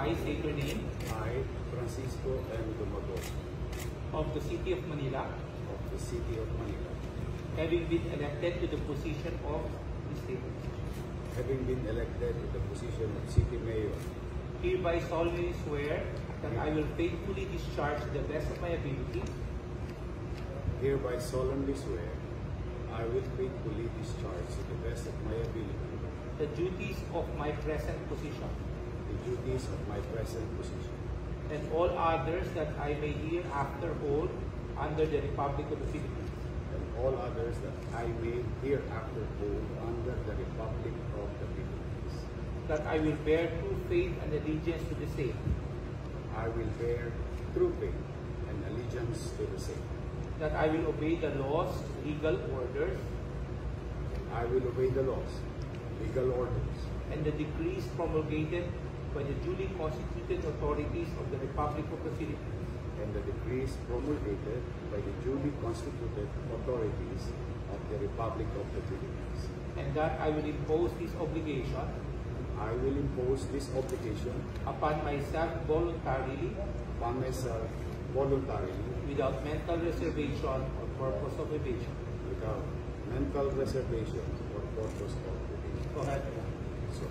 I state your name. I, Francisco M. Dumagos, Of the City of Manila, of the City of Manila, having been elected to the position of the state, having been elected to the position of City Mayor, hereby solemnly swear that I will faithfully discharge to the best of my ability hereby solemnly swear I will faithfully discharge to the best of my ability the duties of my present position, the duties of my present position, and all others that I may hereafter hold under the Republic of the Philippines, and all others that I may hereafter hold under the Republic of the Philippines. that I will bear true faith and allegiance to the same, I will bear true faith and allegiance to the same. that I will obey the laws, legal orders, I will obey the laws, legal orders, and the decrees promulgated by the duly constituted authorities of the Republic of the Philippines, and the decrees promulgated by the duly constituted authorities of the Republic of the Philippines. and that I will impose this obligation I will impose this obligation upon myself voluntarily, upon myself voluntarily, without mental reservation or purpose of evasion. without mental reservation or purpose of evasion. Go ahead. So,